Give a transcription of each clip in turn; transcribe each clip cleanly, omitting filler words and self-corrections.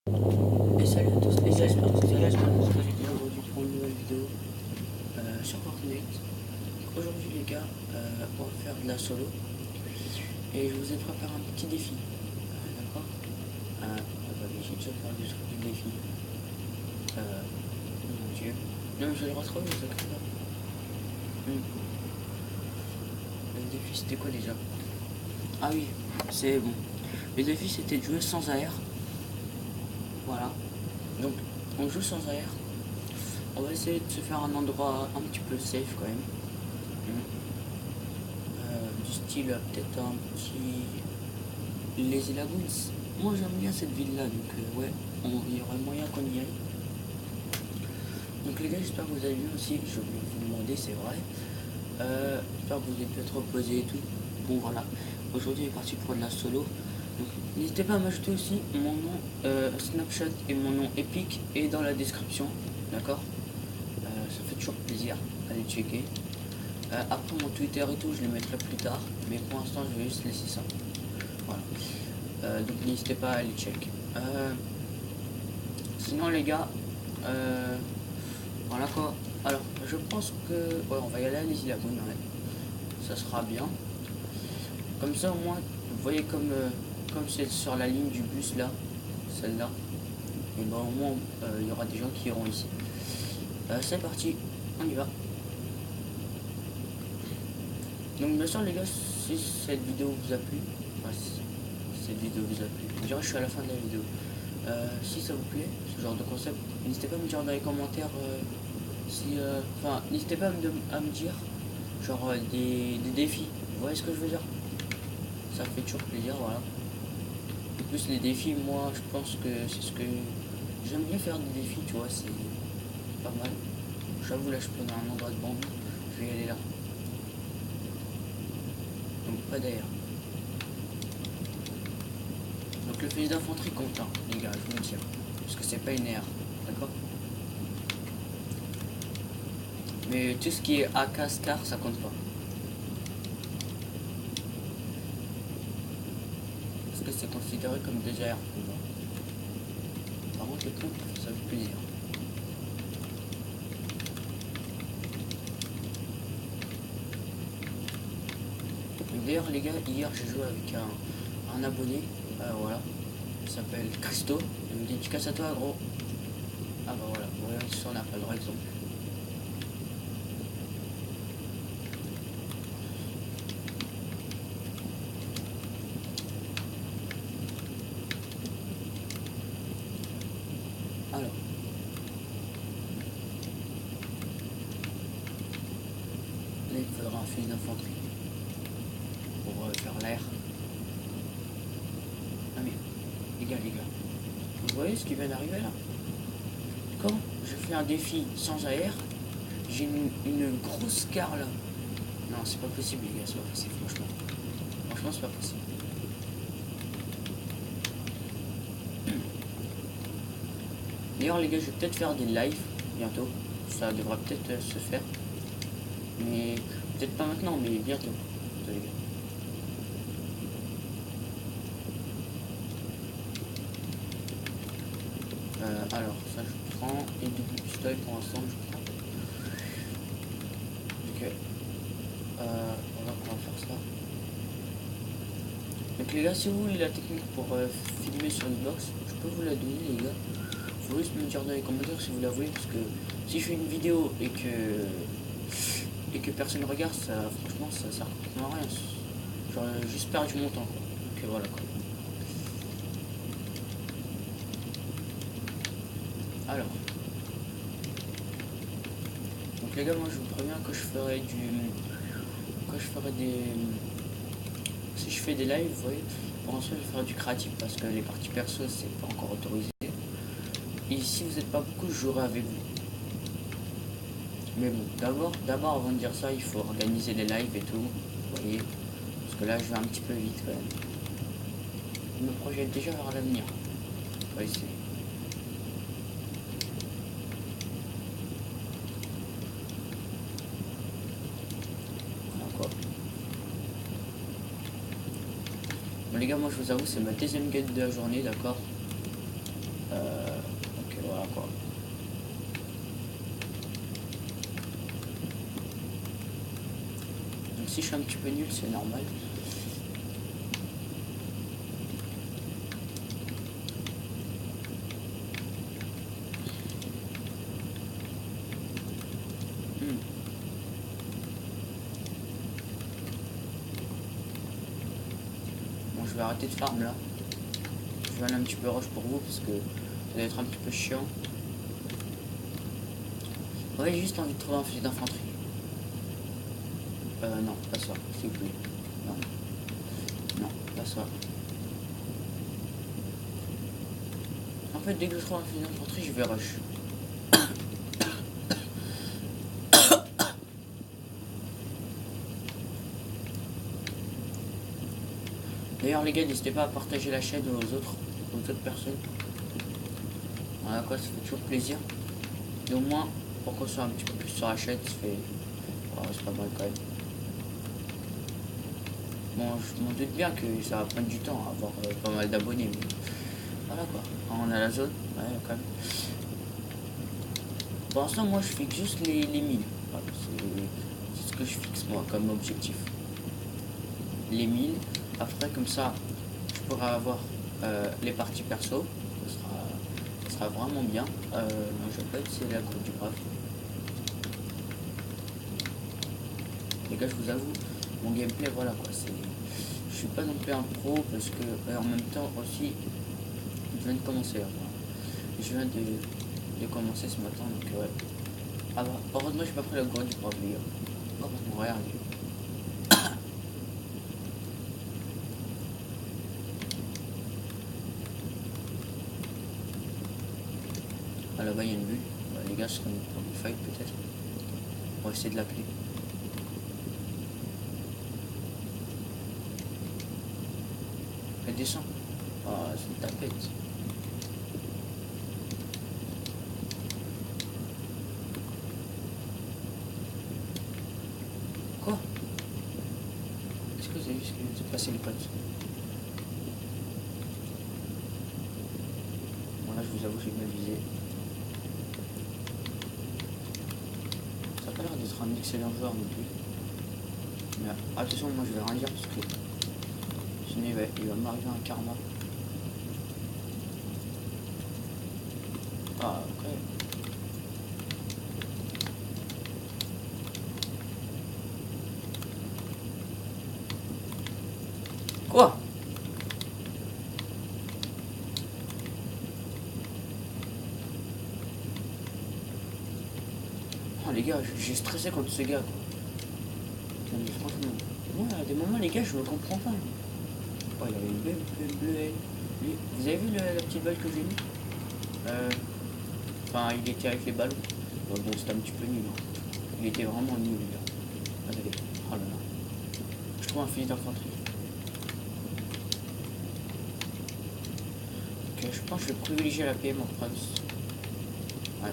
Et salut à tous les gars, j'espère que vous allez bien aujourd'hui pour une nouvelle vidéo sur Fortnite. Aujourd'hui les gars, on va faire de la solo et je vous ai préparé un petit défi. D'accord. Attendez, j'ai déjà perdu le truc du défi. Mon dieu. Non mais je vais le retrouver, vous inquiétez pas. Le défi c'était quoi déjà? Ah oui, c'est bon. Le défi c'était de jouer sans AR. Voilà. Donc on joue sans AR. On va essayer de se faire un endroit un petit peu safe quand même. Du style peut-être un petit Lazy Lagoons. Moi j'aime bien cette ville là, donc ouais, il y aurait moyen qu'on y aille. Donc les gars, j'espère que vous allez bien aussi. Je voulais vous demander, c'est vrai. J'espère que vous êtes bien reposés et tout. Bon voilà, aujourd'hui on est parti pour de la solo. Donc n'hésitez pas à m'ajouter aussi mon nom Snapchat et mon nom Epic est dans la description. D'accord. Ça fait toujours plaisir. Allez checker. Après mon Twitter et tout, je les mettrai plus tard. Mais pour l'instant, je vais juste laisser ça. Voilà. Donc n'hésitez pas à aller check. Sinon les gars, voilà quoi. Alors, je pense que... Ouais, on va y aller à Lazy Lagoon, ouais. Ça sera bien. Comme ça, au moins, vous voyez comme c'est sur la ligne du bus là, celle-là. Et ben au moins, il y aura des gens qui iront ici. C'est parti, on y va. Donc bien sûr les gars, si cette vidéo vous a plu, enfin, si cette vidéo vous a plu, je suis à la fin de la vidéo. Si ça vous plaît, ce genre de concept, n'hésitez pas à me dire dans les commentaires si... Enfin, n'hésitez pas à me dire genre des défis, vous voyez ce que je veux dire? Ça fait toujours plaisir, voilà. En plus les défis, moi je pense que c'est ce que... J'aime bien faire des défis, tu vois, c'est pas mal. J'avoue là je peux dans un endroit de bambou, je vais y aller là. Donc pas d'ailleurs. Donc le fusil d'infanterie compte, hein, les gars, je vous le dis. Parce que c'est pas une air, d'accord? Mais tout ce qui est AK, SCAR, ça compte pas. Parce que c'est considéré comme des AR pour moi. Par contre, les pompes, ça fait plaisir. D'ailleurs, les gars, hier j'ai joué avec un abonné, voilà, il s'appelle Christo. Il me dit dédicace à toi, gros. Ah bah voilà, ouais, ça on n'a pas le droit, exemple. Alors, là il faudra un fusil d'infanterie pour faire l'air. Ah mais, les gars, vous voyez ce qui vient d'arriver là? Quand je fais un défi sans AR, j'ai une grosse car là. Non, c'est pas possible les gars, c'est pas possible, franchement. Franchement, c'est pas possible. D'ailleurs les gars, je vais peut-être faire des lives bientôt. Ça devrait peut-être se faire. Mais peut-être pas maintenant, mais bientôt. Les gars. Alors, ça je prends. Et double pistolet pour l'instant, je prends. Ok. On va faire ça. Donc les gars, si vous voulez la technique pour filmer sur Xbox, je peux vous la donner les gars. Faut juste me dire dans les commentaires si vous la voulez, parce que si je fais une vidéo et que personne regarde, ça franchement ça sert complètement à rien. J'aurais juste perdu mon temps quoi. Donc voilà quoi. Alors. Donc les gars, moi je vous préviens que je ferai des... Si je fais des lives, vous voyez, pour ensuite je ferai du créatif parce que les parties perso c'est pas encore autorisé. Et si vous n'êtes pas beaucoup, je jouerai avec vous. Mais bon, d'abord avant de dire ça, il faut organiser les lives et tout, vous voyez. Parce que là je vais un petit peu vite quand même. Je me projette déjà vers l'avenir. On va essayer. Bon les gars, moi je vous avoue, c'est ma deuxième game de la journée, d'accord. Ok, voilà quoi. Donc si je suis un petit peu nul, c'est normal. Bon, je vais arrêter de farm là. Je vais aller un petit peu rush pour vous parce que ça va être un petit peu chiant. Ouais, j'ai juste envie de trouver un fusil d'infanterie. Non, pas ça, s'il vous plaît. Non. Non, pas ça. En fait, dès que je trouve un fusil d'infanterie, je vais rush. D'ailleurs, les gars, n'hésitez pas à partager la chaîne aux autres personnes. Voilà quoi, ça fait toujours plaisir. Et au moins, pour qu'on soit un petit peu plus sur la chaîne, ça fait... Ouais, c'est pas mal quand même. Bon, je m'en doute bien que ça va prendre du temps à avoir pas mal d'abonnés, mais voilà quoi. On a la zone, ouais, quand même. Pour l'instant, moi je fixe juste les 1000. Voilà, c'est ce que je fixe moi comme objectif. Les 1000. Après, comme ça, je pourrai avoir les parties perso. Ça sera vraiment bien. Je vais pas essayer la courbe du graphe. Les gars, je vous avoue, mon gameplay, voilà quoi. Je suis pas non plus un pro parce que en même temps aussi, je viens de commencer. Je viens de commencer ce matin, donc ouais. Ah bah, heureusement, j'ai pas pris la courbe du graphe, les gars. Heureusement, regardez. Ah là-bas, il y a une bulle. Bah, les gars, ce sera une fight peut-être. On va essayer de l'appeler. Elle descend. Ah, c'est une tapette. Quoi? Est-ce que vous avez vu ce qui vient de se passer, les potes? Bon, là, je vous avoue, j'ai mal visé. Ça a pas l'air d'être un excellent joueur non plus. Mais attention, moi, je vais rien dire parce que sinon, il va m'arriver un karma. Ah, ok. Quoi? Oh les gars, j'ai stressé contre ce gars quoi. Non mais franchement, moi à des moments les gars je me comprends pas. Oh il avait une belle bleue. Lui, vous avez vu la petite balle que j'ai mis Enfin il était avec les ballons. Bon c'était un petit peu nul. Hein. Il était vraiment nul les gars. Regardez. Oh là là. Je trouve un fusil d'infanterie. Ok, je pense que je vais privilégier la PM en prince. Ouais.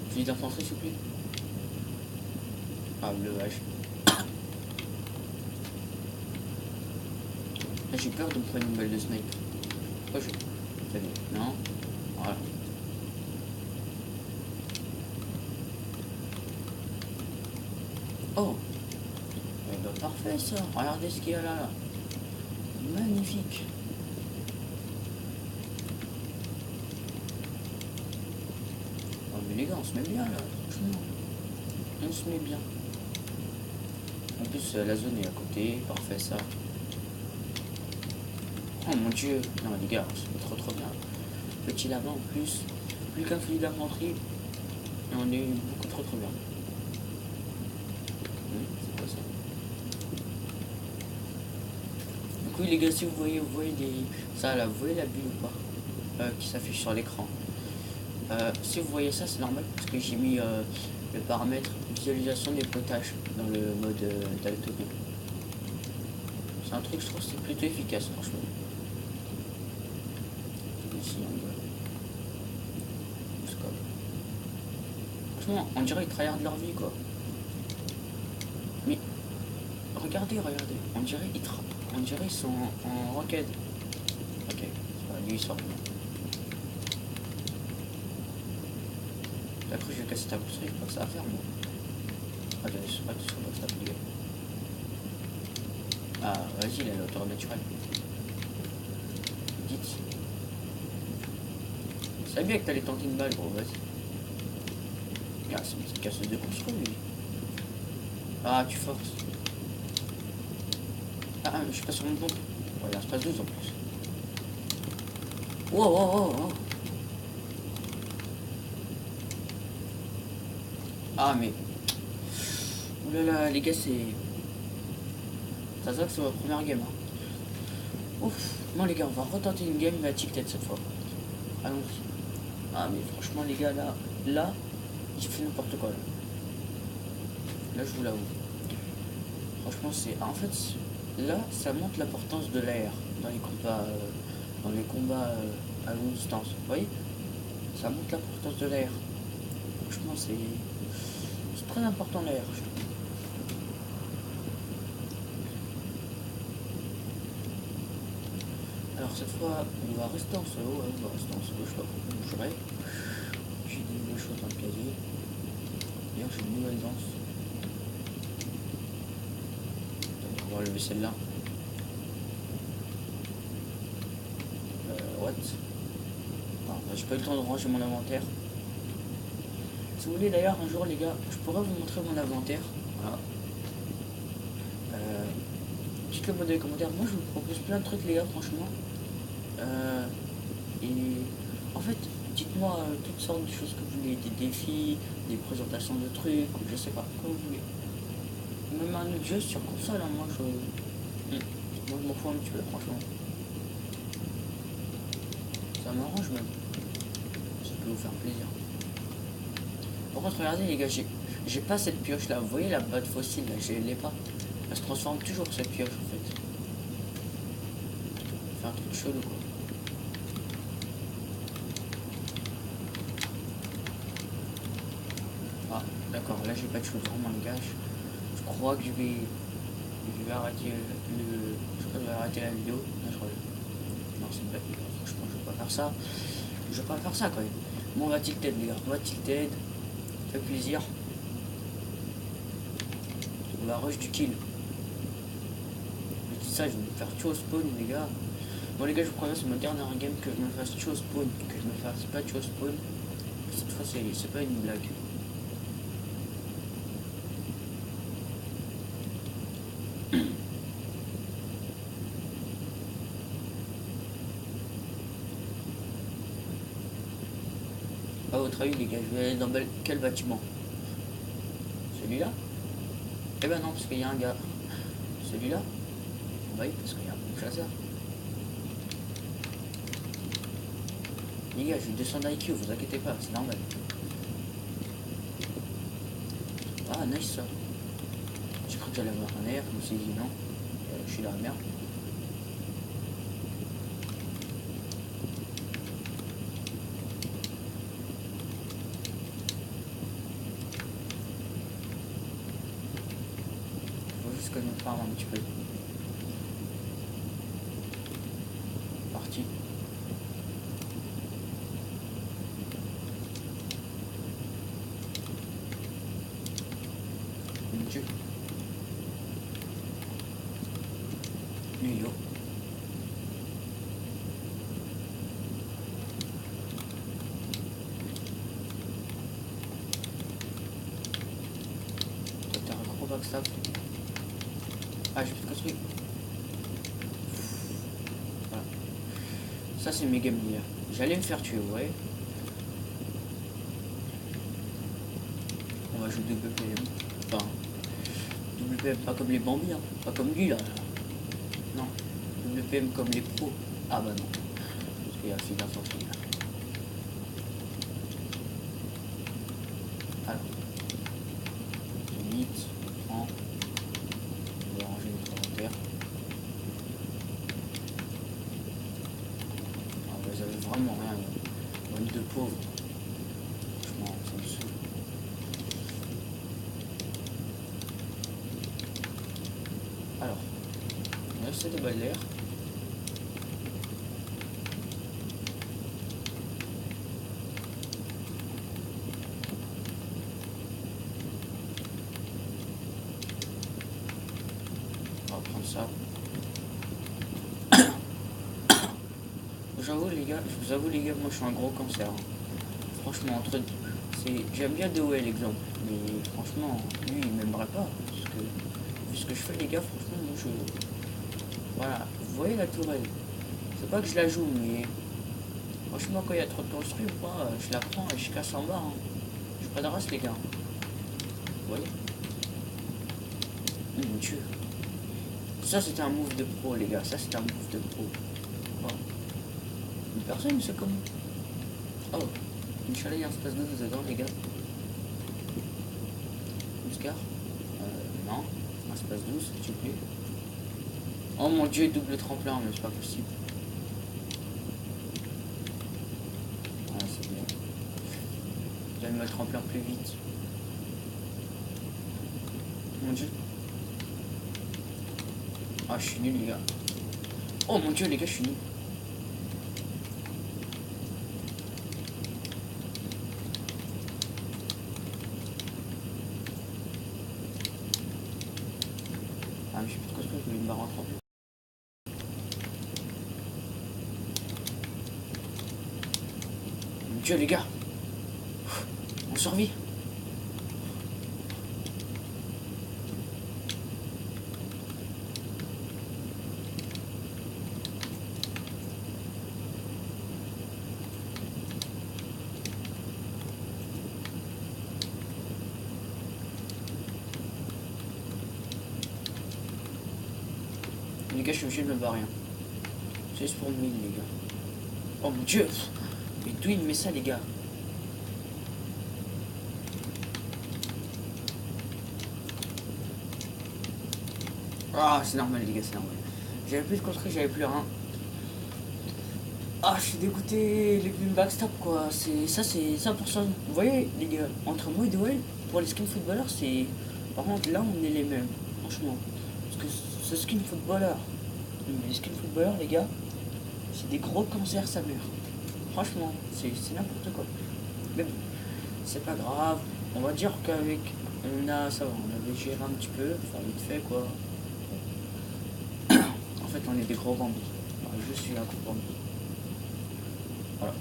Fusil d'infanterie s'il vous plaît. Ah le vache. Là j'ai peur de me prendre une balle de snipe. Pourquoi je... Non. Voilà. Oh. Eh ben, parfait ça. Regardez ce qu'il y a là. Magnifique. Oh mais les gars on se met bien là. Franchement. On se met bien. En plus la zone est à côté. Parfait ça. Oh mon dieu. Non les gars, c'est trop bien. Petit là-bas en plus. Plus qu'un fusil d'infanterie. Et on est beaucoup trop bien. C'est quoi ça? Donc oui les gars, si vous voyez ça là, vous voyez la bulle ou pas qui s'affiche sur l'écran. Si vous voyez ça, c'est normal parce que j'ai mis le paramètre visualisation des potages dans le mode Daltonien. C'est un truc, je trouve, c'est plutôt efficace, franchement. Ici, on voit. Franchement, on dirait qu'ils tryhardent leur vie, quoi. Mais regardez, on dirait qu'ils On dirait qu'ils sont en roquette. Ok, lui il sort. J'ai cru que je vais casser ta construit, je sais pas que ça va faire moi. Ah, je sais pas que ça va plier. Ah, vas-y, il a l'auteur naturelle. Dites. C'est bien que t'as les tanks une balle, gros, vas-y. Ah, c'est une petite casseuse de construit, lui. Ah, tu forces. Ah, je suis pas sur mon pompe. Ouais, il en se passe 12 en plus. Wow, wow, wow, wow. Ah, mais. Ouh là là, les gars, c'est. Ça se voit que c'est ma première game. Hein. Ouf. Bon, les gars, on va retenter une game, mais à tilted cette fois. Allons-y. Ah, mais franchement, les gars, là, j'ai fait n'importe quoi. Là, je vous l'avoue. Franchement, c'est. En fait, là, ça montre l'importance de l'air dans les combats à longue distance. Vous voyez? Ça montre l'importance de l'air. Franchement, c'est très important l'air. Alors cette fois, on va rester en solo. On va rester en solo. Je sais pas pourquoi je bougerai. J'ai des nouvelles choses dans le casier. D'ailleurs, j'ai une nouvelle danse. On va lever celle-là. What? J'ai pas eu le temps de ranger mon inventaire. Si vous voulez d'ailleurs un jour les gars, je pourrais vous montrer mon inventaire. Voilà. Dites-le moi dans les commentaires. Moi je vous propose plein de trucs les gars franchement. Et en fait, dites-moi toutes sortes de choses que vous voulez, des défis, des présentations de trucs, ou je sais pas, comme vous voulez. Même un autre jeu sur console, hein, moi je m'en fous un petit peu franchement. Ça m'arrange même. Ça peut vous faire plaisir. Par contre, regardez les gars, j'ai pas cette pioche là. Vous voyez la botte fossile là, je l'ai pas. Elle se transforme toujours cette pioche en fait. C'est un truc chelou quoi. Ah, d'accord, là j'ai pas de choses vraiment les gars. Je crois que je vais arrêter je crois que je vais arrêter la vidéo. Non, c'est une blague, les gars. Franchement, je vais pas faire ça. Je vais pas faire ça quand même. Bon, on va tilted les gars, on va tilted. Ça fait plaisir. On va rush du kill. Je dis ça, je vais me faire tuer au spawn les gars. Bon les gars, je vous promets, c'est ma dernière game que je me fasse tuer au spawn. Que je me fasse pas tuer au spawn. Cette fois, c'est pas une blague. À votre avis les gars, je vais aller dans quel bâtiment? Celui-là? Eh ben non, parce qu'il y a un gars. Celui-là? Oui, parce qu'il y a un bon chasseur. Les gars, je vais descendre IQ, vous inquiétez pas, c'est normal. Ah, nice ça. J'ai cru que j'allais avoir un air, je me suis dit non. Je suis dans la merde. Faut juste que je me farme un petit peu. Parti. Mon Dieu. Lui, yo. T'as un gros backstab. Ah, j'ai plus de construit. Voilà. Ça, c'est mes games d'hier. J'allais me faire tuer, vous voyez. On va jouer WPM. Enfin, WPM pas comme les bambis, hein. Pas comme lui là. Non. WPM comme les pros. Ah bah non. Parce qu'il y a assez d'infanterie là. Alors. Vite. Prends. On va ranger notre inventaire. Ah, vous avez vraiment rien. Bonne de pauvre. Franchement, ça me saoule. Alors. Yes. c'est des balles d'air. On va prendre ça. J'avoue les gars, je vous avoue les gars, moi je suis un gros cancer. Hein. Franchement, j'aime bien DOL l'exemple, mais franchement, lui il m'aimerait pas. Parce que, vu ce que je fais les gars, franchement, moi je... Voilà, vous voyez la tourelle. C'est pas que je la joue, mais... Franchement, quand il y a trop de construits ou pas, je la prends et je casse en bas. Hein. Je suis pas de race les gars. Vous voyez? Oh mon dieu. Ça c'était un move de pro les gars, ça c'était un move de pro. Oh. Une personne c'est comment? Oh, Inch'Allah il y a un space 12 dedans les gars. Oscar non, un space 12 s'il te plaît. Oh mon dieu, double tremplin, mais c'est pas possible. Ah c'est bien. J'aime le tremplin plus vite. Mon dieu. Ah je suis nul les gars. Oh mon dieu les gars je suis nul. Ah mais je sais plus de quoi je voulais me barrer en tremplin. Mon dieu les gars. On survit. Les gars, je suis obligé de me barrer. Hein. C'est juste pour Mwin, les gars. Oh mon dieu! Mais d'où il met ça, les gars? Ah, c'est normal, les gars, c'est normal. J'avais plus de contrée, j'avais plus rien. Ah, je suis dégoûté, les backstab, quoi. Ça, c'est 100%. Vous voyez, les gars, entre moi et Doel, pour les skins footballeurs, c'est. Par contre, là, on est les mêmes, franchement. Parce que ce skin footballeur, les skins footballeurs, les gars, c'est des gros cancers, ça meurt. Franchement, c'est n'importe quoi. Mais bon, c'est pas grave. On va dire qu'avec. Ça va, on avait géré un petit peu, enfin, vite fait, quoi. En fait, on est des gros bambis. Enfin, je suis un gros bambi. Voilà.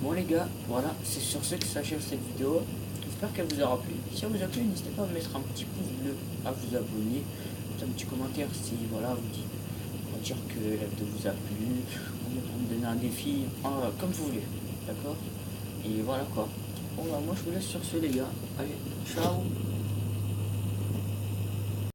Bon les gars, voilà, c'est sur ce que s'achève cette vidéo. J'espère qu'elle vous aura plu. Si elle vous a plu, n'hésitez pas à mettre un petit pouce bleu, à vous abonner, un petit commentaire si voilà, vous dites, on va dire que la vidéo vous a plu, on me donner un défi, comme vous voulez, d'accord? Et voilà quoi. Bon bah moi je vous laisse sur ce les gars. Allez, ciao.